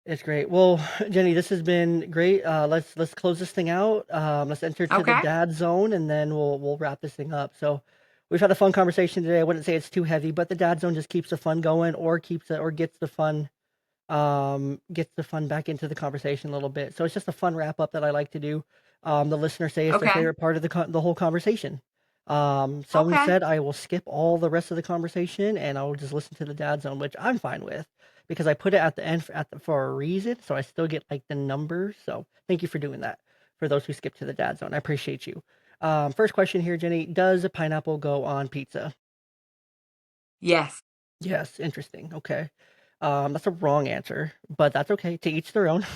it's great. Well, Jenny, this has been great. Let's close this thing out. Let's enter to the Okay. dad zone, and then we'll wrap this thing up. So, we've had a fun conversation today. I wouldn't say it's too heavy, but the dad zone just keeps the fun going, or keeps it, or gets the fun back into the conversation a little bit. So it's just a fun wrap up that I like to do. The listeners say it's their Okay. favorite part of the whole conversation. Someone Okay. said I will skip all the rest of the conversation and I will just listen to the dad zone, which I'm fine with because I put it at the end for a reason, so I still get like the numbers. So thank you for doing that. For those who skip to the dad zone, I appreciate you. First question here, Jenny: does a pineapple go on pizza? Yes. Yes, interesting. Okay. That's a wrong answer, but that's okay. To each their own. To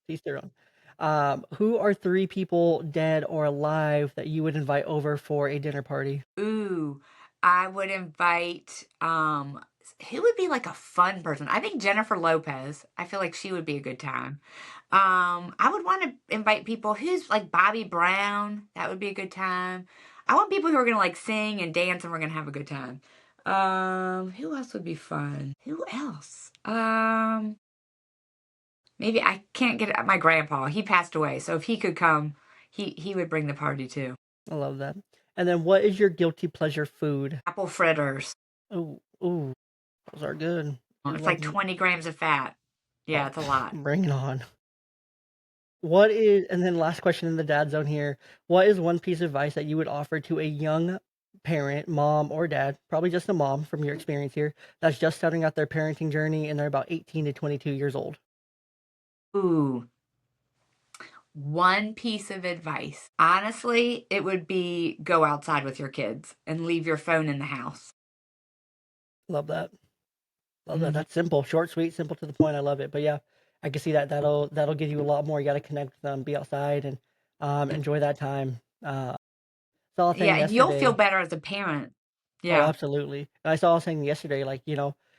each their own. Who are three people, dead or alive, that you would invite over for a dinner party? Ooh, I would invite, who would be like a fun person? I think Jennifer Lopez. I feel like she would be a good time. I would want to invite people who's like Bobby Brown. That would be a good time. I want people who are gonna like sing and dance and we're gonna have a good time. Who else would be fun? Who else? Maybe I can't get my grandpa. He passed away, so if he could come, he would bring the party too. I love that. And then, what is your guilty pleasure food? Apple fritters. Oh, ooh, those are good. Do It's love like them. 20 grams of fat. Yeah, Oh, it's a lot. bring it on. What is, and then last question in the dad zone here. What is one piece of advice that you would offer to a young parent, mom or dad, probably just a mom from your experience here, that's just starting out their parenting journey and they're about 18 to 22 years old? Ooh, one piece of advice. Honestly, it would be go outside with your kids and leave your phone in the house. Love that. Love that. Mhm. That's simple, short, sweet, simple to the point. I love it. But yeah, I can see that that'll give you a lot more. You got to connect with them, be outside, and enjoy that time. Saw a thing Yeah, you'll feel yesterday. better as a parent. Oh, Yeah, absolutely. I saw a thing yesterday. Like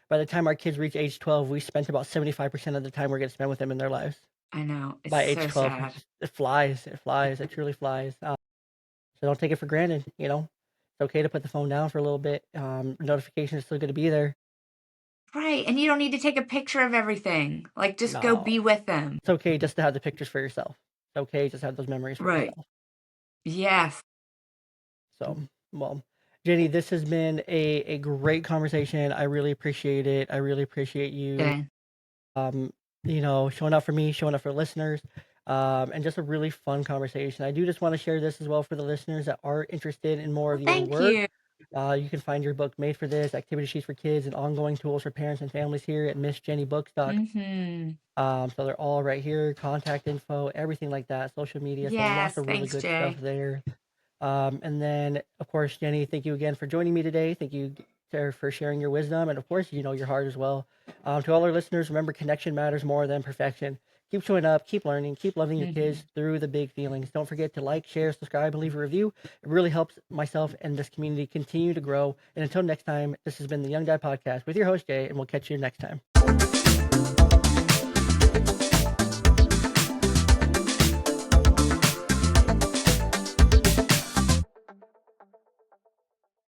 by the time our kids reach age 12, we spent about 75% of the time we're gonna spend with them in their lives. I know. It's By age so 12, sad. it flies. It flies. It truly flies. So don't take it for granted. It's okay to put the phone down for a little bit. Notifications are still going to be there. Right, and you don't need to take a picture of everything. Like, just go No, be with them. it's okay just to have the pictures for yourself. It's okay just to have those memories for Right. yourself. Yes. So, well, Jenny, this has been a great conversation. I really appreciate it. I really appreciate you, Okay. um, showing up for me, showing up for listeners, and just a really fun conversation. I do just want to share this as well for the listeners that are interested in more Well, of your thank work. you. You can find your book Made for This, Activity Sheets for Kids, and ongoing tools for parents and families here at MissJennyBooks.com. Mhm. So they're all right here, contact info, everything like that, social media. So lots Yes, of really thanks, good stuff Jay. there. And then, of course, Jenny, thank you again for joining me today. Thank you for sharing your wisdom and, of course, your heart as well. To all our listeners, remember connection matters more than perfection. Keep showing up, keep learning, keep loving your kids Mhm. through the big feelings. Don't forget to like, share, subscribe, and leave a review. It really helps myself and this community continue to grow. And until next time, this has been the Young Dad Podcast with your host, Jay, and we'll catch you next time.